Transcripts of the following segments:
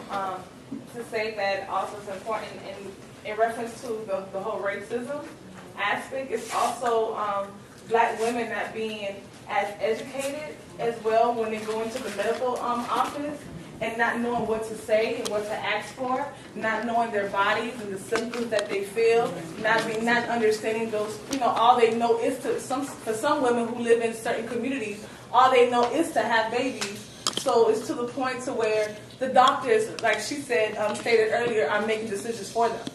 to say that also it's important in reference to the whole racism aspect. It's also Black women not being as educated as well when they go into the medical office, and not knowing what to say and what to ask for, not knowing their bodies and the symptoms that they feel, not understanding those, all they know is for some women who live in certain communities, all they know is to have babies. So it's to the point to where the doctors, like she said, stated earlier, are making decisions for them.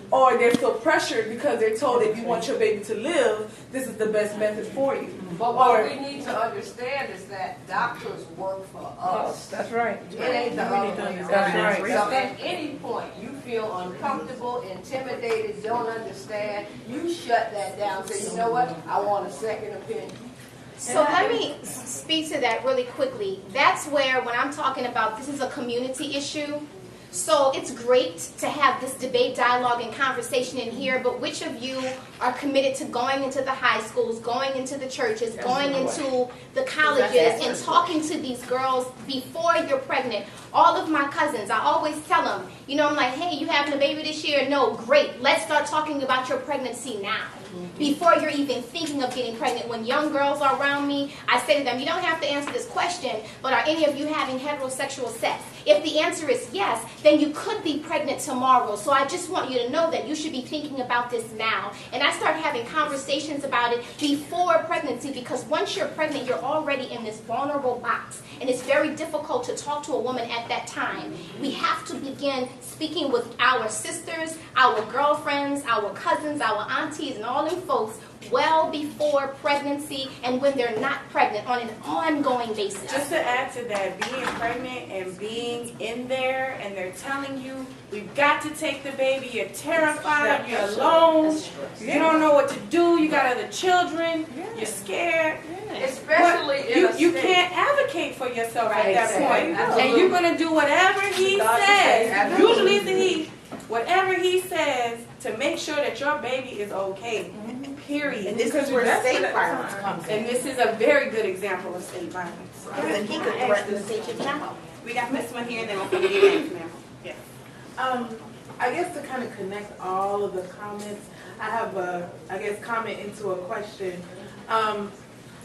Or they're so pressured because they're told if you want your baby to live, this is the best method for you. But what we need to understand is that doctors work for us. That's right. It ain't the other way around. That's right. So at any point you feel uncomfortable, intimidated, don't understand, you shut that down. Say, you know what? I want a second opinion. So let me speak to that really quickly. That's where, when I'm talking about this is a community issue, so it's great to have this debate, dialogue, and conversation in here, but which of you are committed to going into the high schools, going into the churches, going into the colleges, and talking to these girls before you're pregnant? All of my cousins, I always tell them, I'm like, hey, you having a baby this year? No, great. Let's start talking about your pregnancy now. Before you're even thinking of getting pregnant. When young girls are around me, I say to them, you don't have to answer this question, but are any of you having heterosexual sex? If the answer is yes, then you could be pregnant tomorrow. So I just want you to know that you should be thinking about this now. And I start having conversations about it before pregnancy, because once you're pregnant, you're already in this vulnerable box. And it's very difficult to talk to a woman at that time. We have to begin speaking with our sisters, our girlfriends, our cousins, our aunties, and all them folks well before pregnancy and when they're not pregnant on an ongoing basis. Just to add to that, being pregnant and being in there and they're telling you, we've got to take the baby, you're terrified, you're alone, you don't know what to do, you got other children, you're scared. Especially you can't advocate for yourself at that point. And you're going to do whatever he says, usually it's a he, whatever he says to make sure that your baby is okay. Period. And this is where state violence comes in. And this is a very good example of state violence. And he could threaten to take his child. We got this one here, and then we'll go to you next, ma'am. Yeah. I guess to kind of connect all of the comments, I have a, comment into a question.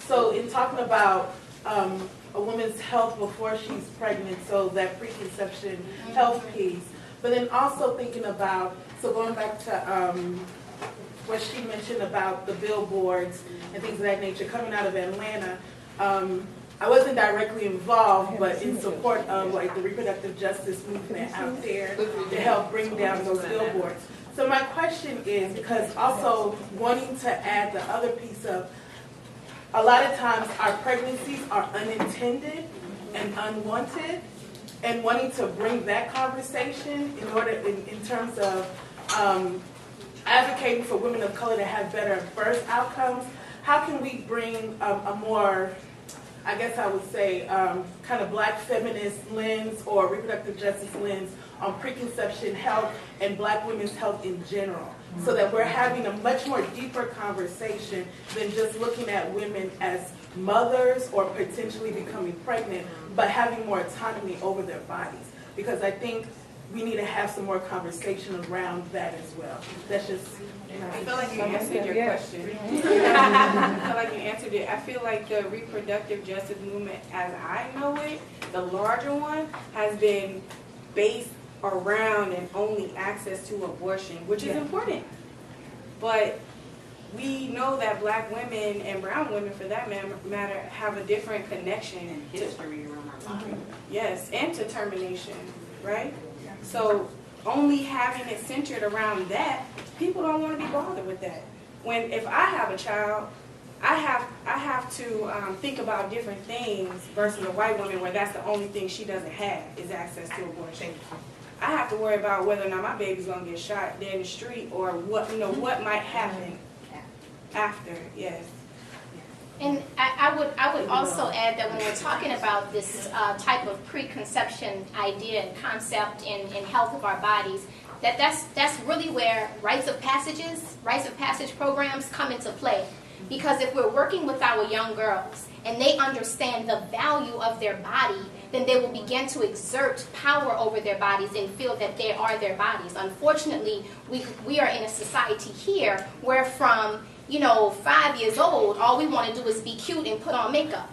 So in talking about a woman's health before she's pregnant, so that preconception health piece, but then also thinking about, so going back to what she mentioned about the billboards and things of that nature coming out of Atlanta. I wasn't directly involved, but in support of like the reproductive justice movement out there to help bring down those billboards. So my question is, because also wanting to add the other piece of, a lot of times our pregnancies are unintended and unwanted, and wanting to bring that conversation in terms of advocating for women of color to have better birth outcomes. How can we bring a more, I guess I would say, kind of Black feminist lens or reproductive justice lens on preconception health and Black women's health in general, so that we're having a much more deeper conversation than just looking at women as mothers or potentially becoming pregnant, but having more autonomy over their bodies. Because I think we need to have some more conversation around that as well. That's just, I feel like you answered your question. I feel like you answered it. I feel like the reproductive justice movement, as I know it, the larger one, has been based around and only access to abortion, which is important. But we know that Black women and brown women, for that matter, have a different connection and history around our body. Yes, and to termination, right? So only having it centered around that, people don't want to be bothered with that. When if I have a child, I have to think about different things versus a white woman where that's the only thing she doesn't have is access to abortion. I have to worry about whether or not my baby's gonna get shot dead in the street or what might happen after. Yes. And I would also add that when we're talking about this type of preconception idea and concept in health of our bodies, that's really where rites of passage programs come into play. Because if we're working with our young girls and they understand the value of their body, then they will begin to exert power over their bodies and feel that they are their bodies. Unfortunately, we are in a society here where from 5 years old, all we want to do is be cute and put on makeup.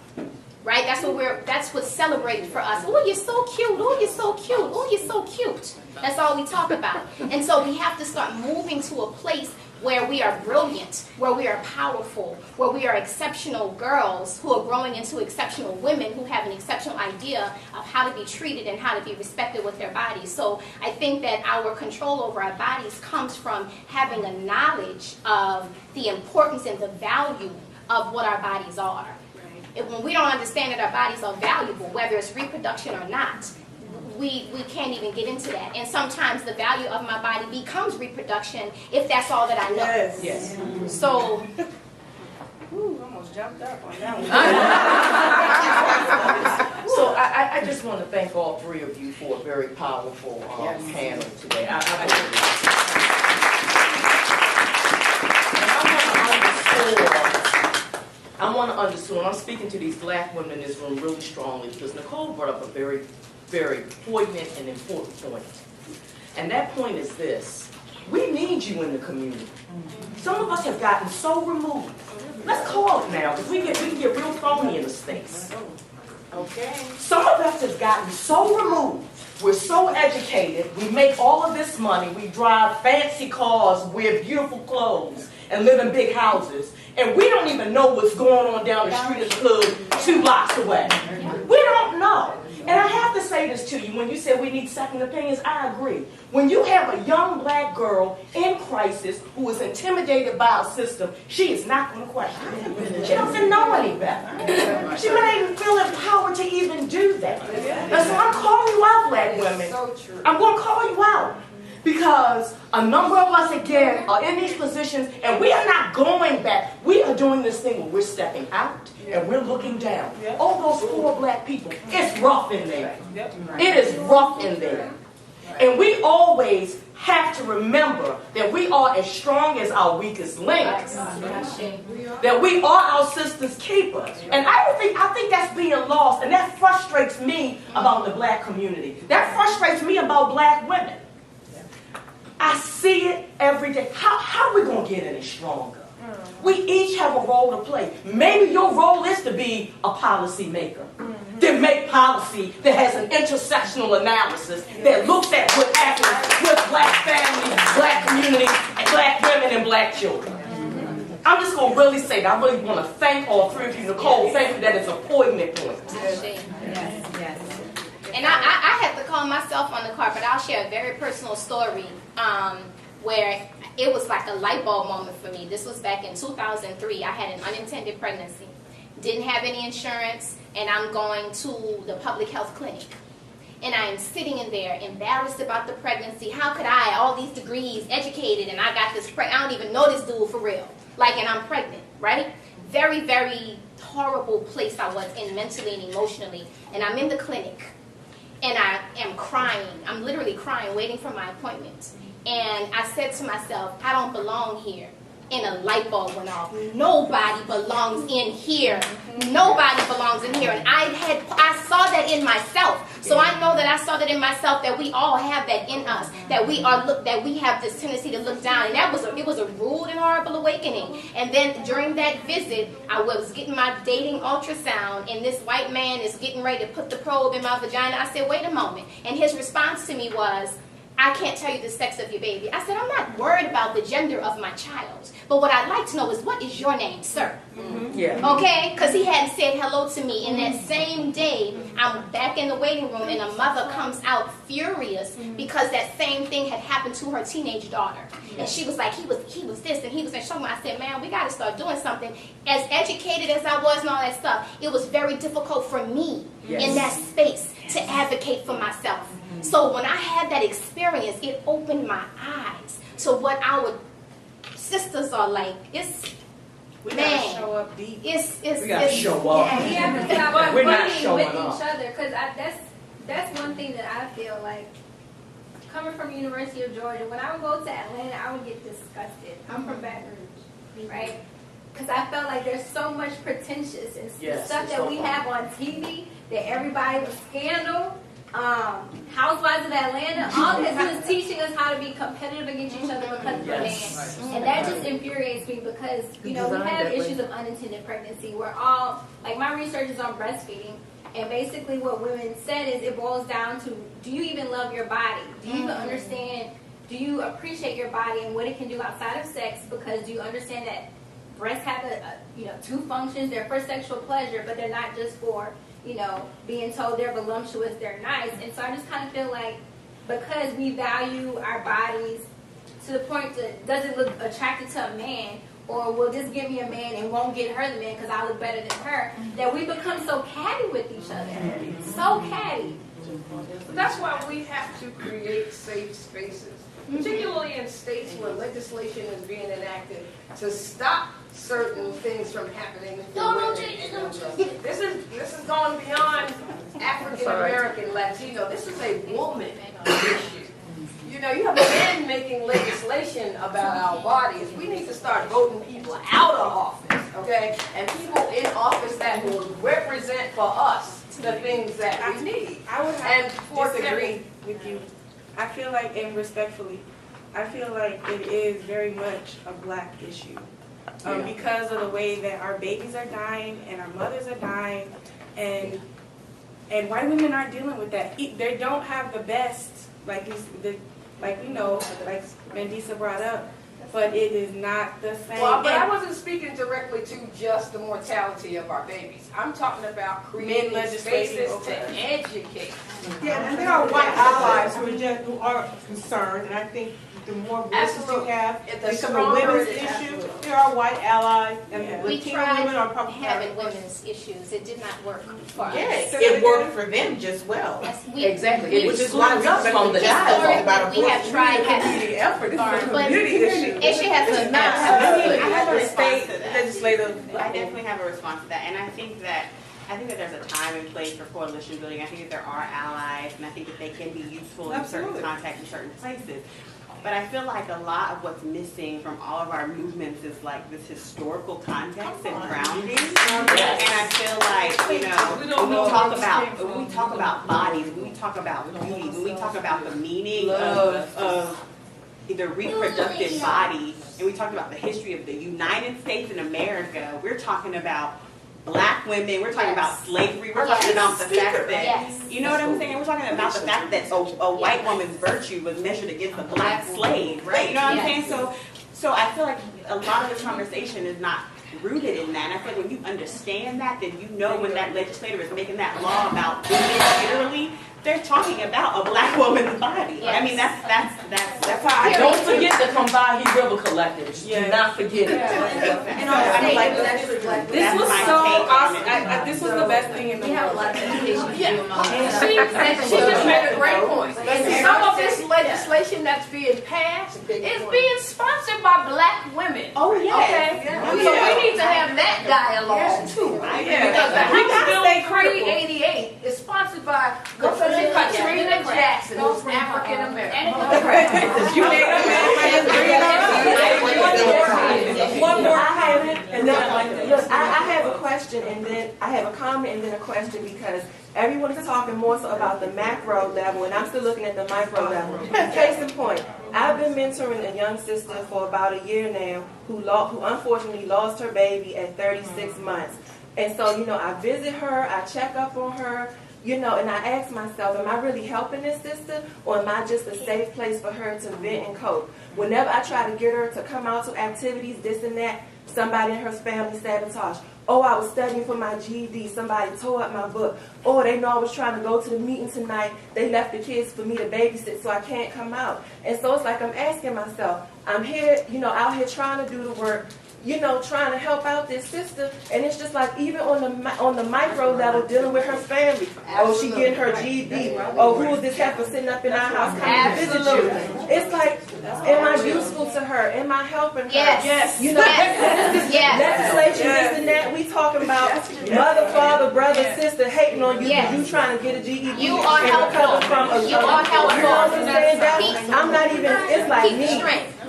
Right? That's what's celebrated for us. Oh, you're so cute. Oh, you're so cute. Oh, you're so cute. That's all we talk about. And so we have to start moving to a place where we are brilliant, where we are powerful, where we are exceptional girls who are growing into exceptional women who have an exceptional idea of how to be treated and how to be respected with their bodies. So I think that our control over our bodies comes from having a knowledge of the importance and the value of what our bodies are. When we don't understand that our bodies are valuable, whether it's reproduction or not, we can't even get into that. And sometimes the value of my body becomes reproduction if that's all that I know. Yes. So, Almost jumped up on that one. So I just want to thank all three of you for a very powerful panel today. I want to underscore, and I'm speaking to these black women in this room really strongly because Nicole brought up a very, very poignant and important point. And that point is this: we need you in the community. Some of us have gotten so removed. Let's call it now, because we can get real phony in the space. Okay. Some of us have gotten so removed. We're so educated. We make all of this money. We drive fancy cars, wear beautiful clothes, and live in big houses. And we don't even know what's going on down the street of the hood 2 blocks away. We don't know. And I have to say this to you. When you said we need second opinions, I agree. When you have a young black girl in crisis who is intimidated by a system, she is not going to question it. She doesn't know any better. She may not even feel empowered to even do that. And so I'm calling you out, black women. I'm going to call you out. Because a number of us, again, are in these positions, and we are not going back. We are doing this thing where we're stepping out, and we're looking down. Oh, those poor black people. It's rough in there. It is rough in there. And we always have to remember that we are as strong as our weakest link. That we are our sister's keeper. And I think that's being lost, and that frustrates me about the black community. That frustrates me about black women. I see it every day. How are we going to get any stronger? We each have a role to play. Maybe your role is to be a policy maker. To make policy that has an intersectional analysis that looks at what happens with black families, black communities, and black women and black children. I'm just going to really say that. I really want to thank all three of you. Nicole, thank you. That is a poignant point. Yes. And I had to call myself on the carpet. I'll share a very personal story where it was like a light bulb moment for me. This was back in 2003. I had an unintended pregnancy. Didn't have any insurance, and I'm going to the public health clinic. And I am sitting in there embarrassed about the pregnancy. How could I? All these degrees, educated, and I got this I don't even know this dude for real. And I'm pregnant, right? Very, very horrible place I was in mentally and emotionally. And I'm in the clinic. And I am crying. I'm literally crying, waiting for my appointment. And I said to myself, I don't belong here. And a light bulb went off. Nobody belongs in here. Nobody belongs in here. And I saw that in myself. So I know that I saw that in myself, that we all have that in us, that we have this tendency to look down. And it was a rude and horrible awakening. And then during that visit, I was getting my dating ultrasound, and this white man is getting ready to put the probe in my vagina. I said, wait a moment. And his response to me was, I can't tell you the sex of your baby. I said, I'm not worried about the gender of my child. But what I'd like to know is, what is your name, sir? Okay? Because he hadn't said hello to me. And that same day, I'm back in the waiting room, and a mother comes out furious because that same thing had happened to her teenage daughter. And she was like, he was this, and he was that. I said, man, we got to start doing something. As educated as I was and all that stuff, it was very difficult for me in that space to advocate for myself. So when I had that experience, it opened my eyes to what our sisters are like. We gotta show up deep. We gotta show up. We have to stop We're not bullying showing with up. each other, because that's one thing that I feel like. Coming from University of Georgia, when I would go to Atlanta, I would get disgusted. I'm from Baton Rouge, right? because I felt like there's so much pretentious and Yes, stuff it's that so we fun. have on TV that everybody was scandal. Housewives of Atlanta, all they do is teaching us how to be competitive against each other because we're Yes. men. And that just infuriates me because, you know, we have issues of unintended pregnancy. We're all, like my research is on breastfeeding. And basically what women said is it boils down to, do you even love your body? Do you even understand, do you appreciate your body and what it can do outside of sex? Because do you understand that breasts have two functions? They're for sexual pleasure, but they're not just for, being told they're voluptuous, they're nice. And so I just kind of feel like because we value our bodies to the point that does it look attractive to a man, or will this give me a man and won't get her the man because I look better than her, that we become so catty with each other. So catty. That's why we have to create safe spaces, particularly in states where legislation is being enacted to stop certain things from happening. This is going beyond African American, Latino. This is a woman issue. You have men making legislation about our bodies. We need to start voting people out of office, okay? And people in office that will represent for us the things that we need. I would have And to disagree with you. I feel like, and respectfully, I feel like it is very much a Black issue. Because of the way that our babies are dying and our mothers are dying, and white women aren't dealing with that. They don't have the best, like we know, like Mandisa brought up, but it is not the same. Well, but I wasn't speaking directly to just the mortality of our babies. I'm talking about creating spaces to educate. Yeah, and there are white allies who are concerned, and I think the more voices you have, it's a women's issue. There are white allies, and We Latino tried women are probably having women's issues. It did not work for us. Yes, it worked for them just well. Yes, Exactly. Which is why we from the historically, we have tried having effort. This is a but community issue. Eshe has a I have a response State to that. legislative. I definitely have a response to that, and I think that there's a time and place for coalition building. I think that there are allies, and I think that they can be useful in certain contexts, in certain places. But I feel like a lot of what's missing from all of our movements is like this historical context and grounding. And I feel like, when we talk about bodies, when we talk about beauty, when we talk about the meaning of the reproductive body, and we talk about the history of the United States and America, we're talking about Black women, we're talking about slavery, we're talking about the fact that, you know what I'm saying? We're talking about the fact that a white woman's virtue was measured against a Black slave, right? You know what I'm saying? So I feel like a lot of this conversation is not rooted in that. And I feel like when you understand that, then you know when that legislator is making that law about women literally, they're talking about a Black woman's body. I mean, that's how I Don't forget the Combahee River Collectives. Do not forget it. This was so awesome. This was the best thing in the world. She just made a great point. Some of this legislation that's being passed is being sponsored by Black women. Oh, yeah. Okay? So we need to have that dialogue too. Because the House Bill 388 is sponsored by Katrina Jackson, who's African American. One more comment, and then look, I have a question, and then I have a comment, and then a question, because everyone is talking more so about the macro level, and I'm still looking at the micro level. Case in point, I've been mentoring a young sister for about a year now who unfortunately lost her baby at 36 months. And so, I visit her, I check up on her, and I ask myself, am I really helping this sister, or am I just a safe place for her to vent and cope? Whenever I try to get her to come out to activities, this and that, somebody in her family sabotage. Oh, I was studying for my GED. Somebody tore up my book. Oh, they know I was trying to go to the meeting tonight. They left the kids for me to babysit, so I can't come out. And so it's like I'm asking myself, I'm here, out here trying to do the work, trying to help out this sister, and it's just like even on the micro level, dealing with her family. Oh, she getting her GED. Oh, who is this heifer sitting up in our house coming to visit you? It's like, am I useful to her? Am I helping her? Yes. Legislation, this and that. We talking about mother, father, brother, sister hating on you because you trying to get a GED. You are helpful. You are helpful. I'm not even. It's like me.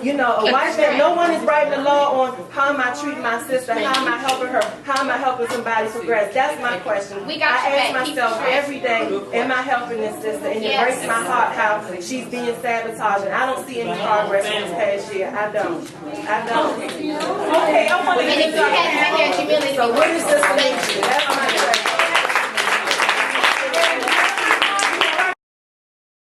You know, a white man, no one is writing a law on how am I treating my sister, how am I helping her, how am I helping somebody progress. That's my question. I ask myself every day, am I helping this sister? And it breaks my heart how she's being sabotaged. And I don't see any progress in this past year. I don't. Okay, I want to get So what is the solution?